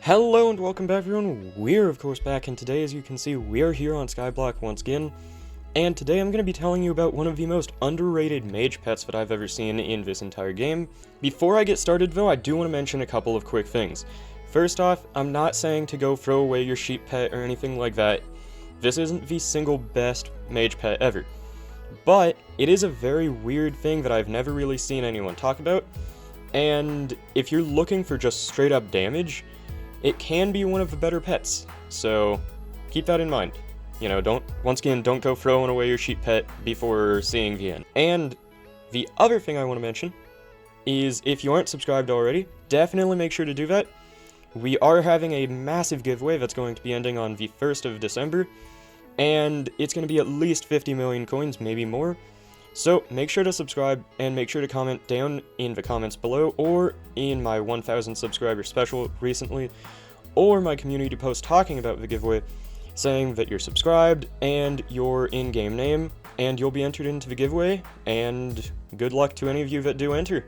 Hello and welcome back everyone, we're of course back, and today as you can see we are here on Skyblock once again, and today I'm going to be telling you about one of the most underrated mage pets that I've ever seen in this entire game. Before I get started though, I do want to mention a couple of quick things. First off, I'm not saying to go throw away your sheep pet or anything like that. This isn't the single best mage pet ever. But it is a very weird thing that I've never really seen anyone talk about, and if you're looking for just straight up damage, it can be one of the better pets, so keep that in mind. You know, don't go throwing away your sheep pet before seeing the end. And the other thing I want to mention is if you aren't subscribed already, definitely make sure to do that. We are having a massive giveaway that's going to be ending on the 1st of December, and it's going to be at least 50 million coins, maybe more. So make sure to subscribe and make sure to comment down in the comments below, or in my 1000 subscriber special recently, or my community post talking about the giveaway, saying that you're subscribed and your in-game name, and you'll be entered into the giveaway, and good luck to any of you that do enter.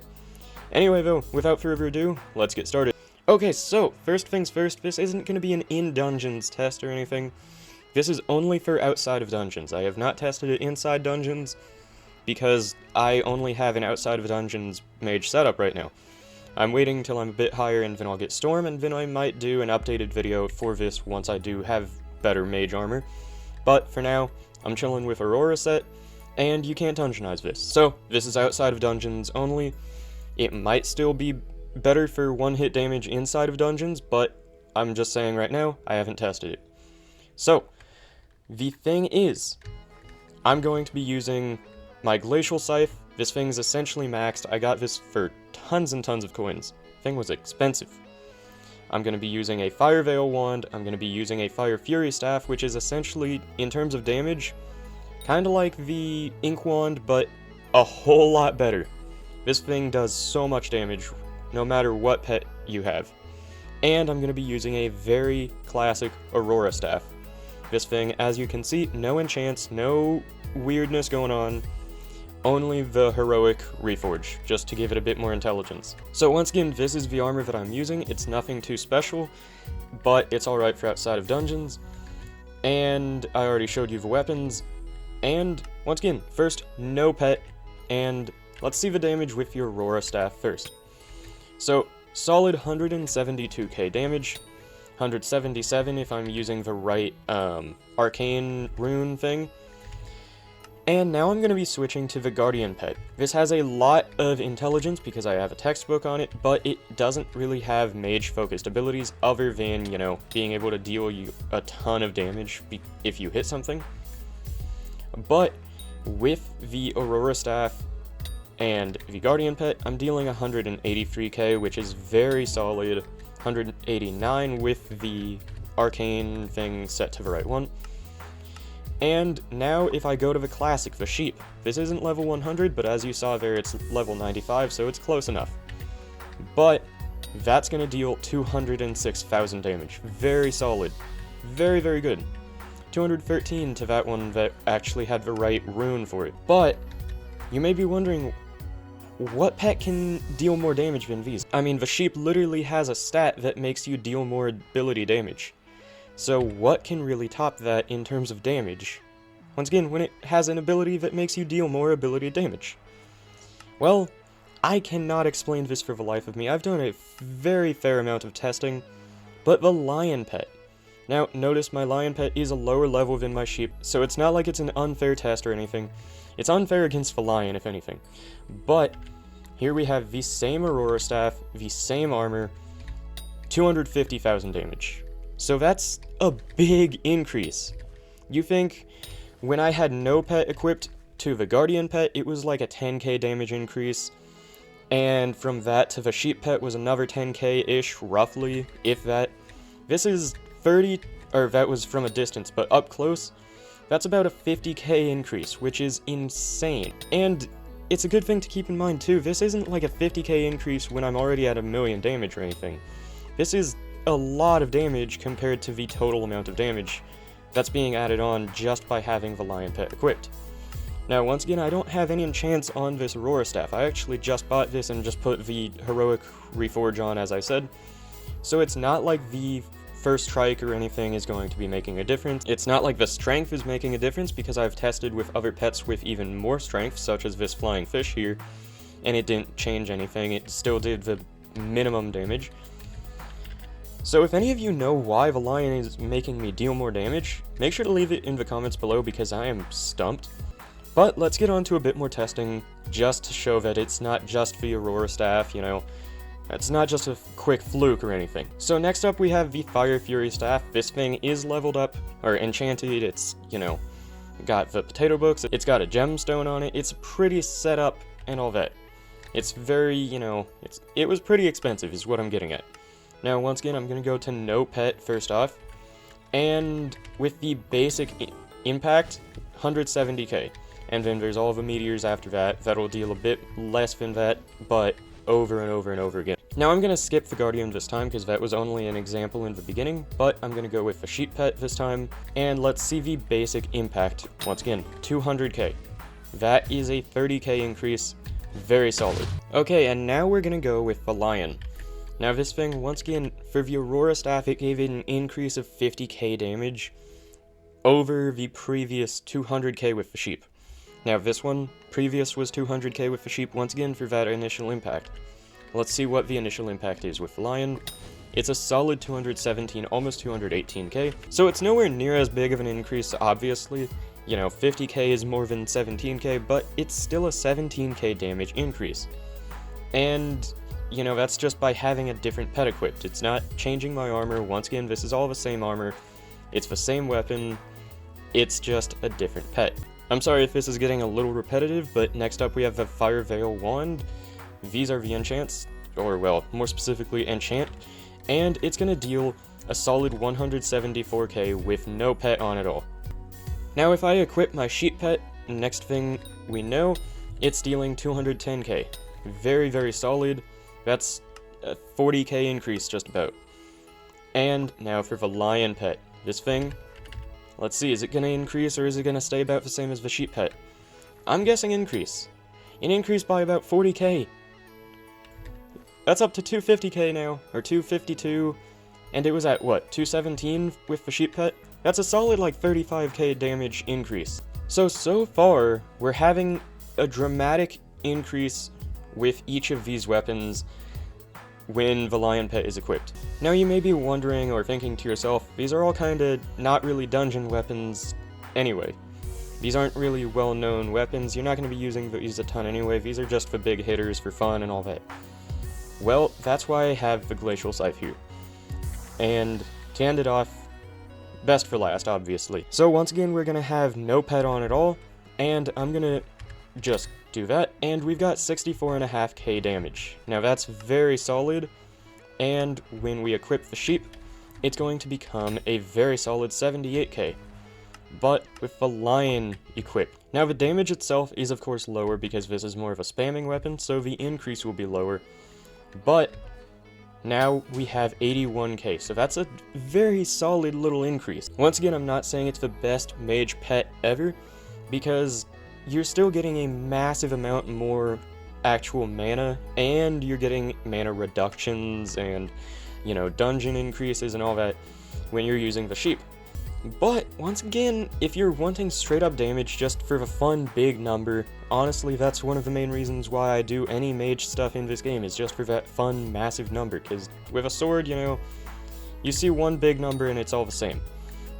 Anyway though, without further ado, let's get started. Okay, so first things first, this isn't going to be an in-dungeons test or anything. This is only for outside of dungeons. I have not tested it inside dungeons, because I only have an outside of dungeons mage setup right now. I'm waiting until I'm a bit higher and then I'll get Storm, and then I might do an updated video for this once I do have better mage armor. But for now, I'm chilling with Aurora set, and you can't dungeonize this. So, this is outside of dungeons only. It might still be better for one-hit damage inside of dungeons, but I'm just saying right now, I haven't tested it. So, the thing is, I'm going to be using my Glacial scythe. This thing's essentially maxed. I got this for tons and tons of coins. Thing was expensive. I'm going to be using a Fire Veil wand. I'm going to be using a Fire Fury staff, which is essentially, in terms of damage, kind of like the Ink wand, but a whole lot better. This thing does so much damage, no matter what pet you have. And I'm going to be using a very classic Aurora staff. This thing, as you can see, no enchants, no weirdness going on. Only the heroic reforge, just to give it a bit more intelligence. So once again, this is the armor that I'm using. It's nothing too special, but it's alright for outside of dungeons. And I already showed you the weapons. And once again, first, no pet, and let's see the damage with your Aurora staff first. So, solid 172k damage, 177 if I'm using the right arcane rune thing. And now I'm going to be switching to the Guardian pet. This has a lot of intelligence because I have a textbook on it, but it doesn't really have mage-focused abilities other than, you know, being able to deal you a ton of damage if you hit something. But with the Aurora staff and the Guardian pet, I'm dealing 183k, which is very solid. 189 with the arcane thing set to the right one. And now if I go to the classic, the sheep, this isn't level 100, but as you saw there, it's level 95, so it's close enough. But that's going to deal 206,000 damage. Very solid. Very, very good. 213 to that one that actually had the right rune for it. But you may be wondering, what pet can deal more damage than these? I mean, the sheep literally has a stat that makes you deal more ability damage. So what can really top that in terms of damage? Once again, when it has an ability that makes you deal more ability damage. Well, I cannot explain this for the life of me. I've done a very fair amount of testing, but the lion pet. Now, notice my lion pet is a lower level than my sheep, so it's not like it's an unfair test or anything. It's unfair against the lion, if anything. But here we have the same Aurora staff, the same armor, 250,000 damage. So that's a big increase. You think, when I had no pet equipped to the Guardian pet, it was like a 10k damage increase, and from that to the sheep pet was another 10k-ish, roughly, if that. This is 30, or that was from a distance, but up close, that's about a 50k increase, which is insane. And it's a good thing to keep in mind too, this isn't like a 50k increase when I'm already at 1,000,000 damage or anything. This is a lot of damage compared to the total amount of damage that's being added on just by having the lion pet equipped. Now once again, I don't have any enchants on this Aurora staff. I actually just bought this and just put the heroic reforge on, as I said, So it's not like the first strike or anything is going to be making a difference. It's not like the strength is making a difference, because I've tested with other pets with even more strength, such as this flying fish here, and it didn't change anything. It still did the minimum damage. So if any of you know why the lion is making me deal more damage, make sure to leave it in the comments below, because I am stumped. But let's get on to a bit more testing, just to show that it's not just the Aurora Staff, you know. It's not just a quick fluke or anything. So next up we have the Fire Fury Staff. This thing is leveled up, or enchanted. It's, you know, got the potato books, it's got a gemstone on it, it's pretty set up and all that. It's very, you know, it was pretty expensive is what I'm getting at. Now once again, I'm gonna go to no pet first off, and with the basic impact, 170k. And then there's all the meteors after that, that'll deal a bit less than that, but over and over and over again. Now I'm going to skip the Guardian this time, because that was only an example in the beginning, but I'm going to go with the Sheep Pet this time, and let's see the basic impact. Once again, 200k. That is a 30k increase, very solid. Okay, and now we're going to go with the Lion. Now this thing, once again, for the Aurora Staff, it gave it an increase of 50k damage over the previous 200k with the Sheep. Now this one, previous was 200k with the Sheep, once again for that initial impact. Let's see what the initial impact is with the Lion. It's a solid 217, almost 218k, so it's nowhere near as big of an increase, obviously. You know, 50k is more than 17k, but it's still a 17k damage increase. And, you know, that's just by having a different pet equipped. It's not changing my armor. Once again, this is all the same armor. It's the same weapon. It's just a different pet. I'm sorry if this is getting a little repetitive, but next up we have the Fire Veil Wand. These are the enchants, or well, more specifically enchant, and it's gonna deal a solid 174k with no pet on at all. Now if I equip my Sheep Pet, next thing we know, it's dealing 210k. Very, very solid. That's a 40k increase just about. And now for the Lion Pet. This thing, let's see, is it going to increase or is it going to stay about the same as the Sheep Pet? I'm guessing increase. An increase by about 40k. That's up to 250k now, or 252, and it was at, what, 217 with the Sheep Pet? That's a solid, like, 35k damage increase. So far, we're having a dramatic increase with each of these weapons when the Lion Pet is equipped. Now you may be wondering or thinking to yourself, these are all kinda not really dungeon weapons anyway. These aren't really well-known weapons, you're not going to be using these a ton anyway, these are just for big hitters for fun and all that. Well, that's why I have the Glacial Scythe here. And to end it off, best for last, obviously. So once again, we're going to have no pet on at all, and I'm going to just do that, and we've got 64.5k damage. Now that's very solid, and when we equip the Sheep, it's going to become a very solid 78k. But with the Lion equipped. Now the damage itself is of course lower because this is more of a spamming weapon, so the increase will be lower. But now we have 81k, so that's a very solid little increase. Once again, I'm not saying it's the best mage pet ever, because you're still getting a massive amount more actual mana, and you're getting mana reductions and, you know, dungeon increases and all that when you're using the Sheep. But, once again, if you're wanting straight up damage just for the fun big number, honestly that's one of the main reasons why I do any mage stuff in this game, is just for that fun massive number, because with a sword, you know, you see one big number and it's all the same.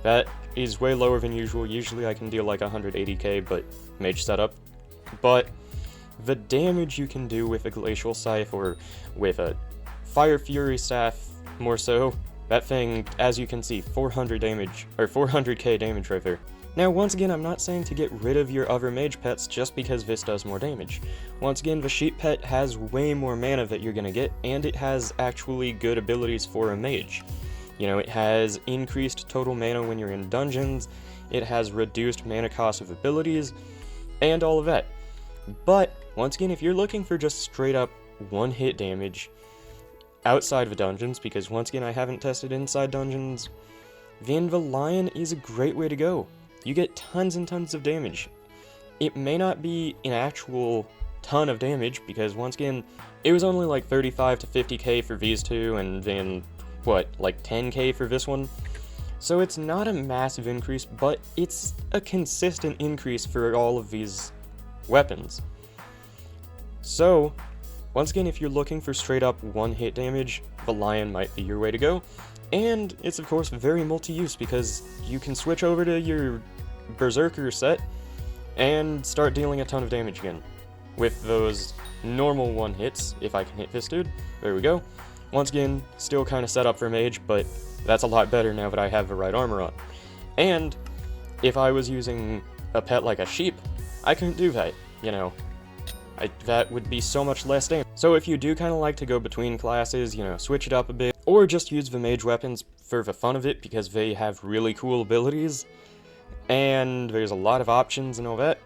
That is way lower than usual. Usually I can deal like 180k, but mage setup. But the damage you can do with a Glacial Scythe or with a Fire Fury Staff, more so, that thing, as you can see, 400 damage, or 400k damage right there. Now, once again, I'm not saying to get rid of your other mage pets just because this does more damage. Once again, the Sheep Pet has way more mana that you're gonna get, and it has actually good abilities for a mage. You know, it has increased total mana when you're in dungeons, it has reduced mana cost of abilities, and all of that. But, once again, if you're looking for just straight up one-hit damage, outside of the dungeons, because once again I haven't tested inside dungeons, then the Lion is a great way to go. You get tons and tons of damage. It may not be an actual ton of damage, because once again, it was only like 35 to 50k for these two, and then what, like 10k for this one? So it's not a massive increase, but it's a consistent increase for all of these weapons. So, once again, if you're looking for straight up one-hit damage, the Lion might be your way to go. And it's of course very multi-use because you can switch over to your Berserker set and start dealing a ton of damage again. With those normal one-hits, if I can hit this dude, there we go. Once again, still kind of set up for Mage, but that's a lot better now that I have the right armor on. And if I was using a pet like a sheep, I couldn't do that, you know. That would be so much less damage. So if you do kind of like to go between classes, you know, switch it up a bit, or just use the mage weapons for the fun of it because they have really cool abilities, and there's a lot of options and all that,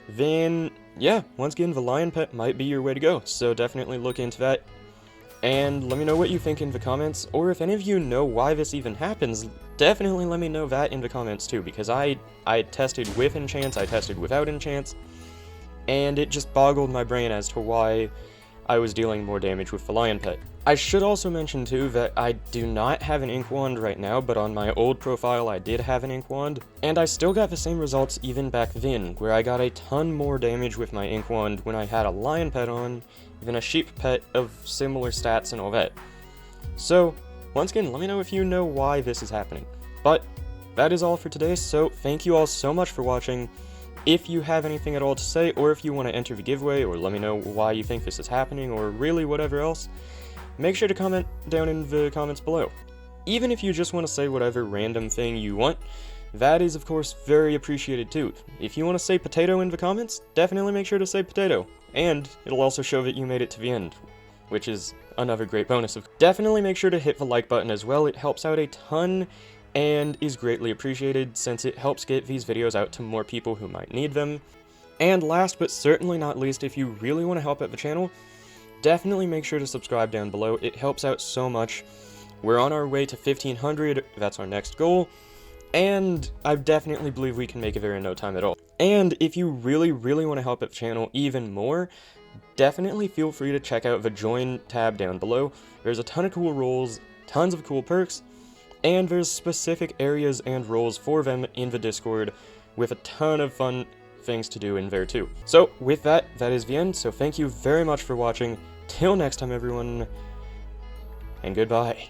then yeah, once again, the lion pet might be your way to go, so definitely look into that. And let me know what you think in the comments, or if any of you know why this even happens, definitely let me know that in the comments too, because I tested with enchants, I tested without enchants, and it just boggled my brain as to why I was dealing more damage with the lion pet. I should also mention too that I do not have an ink wand right now, but on my old profile I did have an ink wand, and I still got the same results even back then, where I got a ton more damage with my ink wand when I had a lion pet on than a sheep pet of similar stats and all that. So, once again, let me know if you know why this is happening. But that is all for today, so thank you all so much for watching. If you have anything at all to say, or if you want to enter the giveaway, or let me know why you think this is happening, or really whatever else, make sure to comment down in the comments below. Even if you just want to say whatever random thing you want, that is of course very appreciated too. If you want to say potato in the comments, definitely make sure to say potato, and it'll also show that you made it to the end, which is another great bonus. Definitely make sure to hit the like button as well, it helps out a ton, and is greatly appreciated since it helps get these videos out to more people who might need them. And last but certainly not least, if you really want to help out the channel, definitely make sure to subscribe down below, it helps out so much. We're on our way to 1500, that's our next goal, and I definitely believe we can make it there in no time at all. And if you really want to help out the channel even more, definitely feel free to check out the join tab down below. There's a ton of cool roles, tons of cool perks, and there's specific areas and roles for them in the Discord with a ton of fun things to do in there too. So with that, that is the end, so thank you very much for watching. Till next time everyone, and goodbye.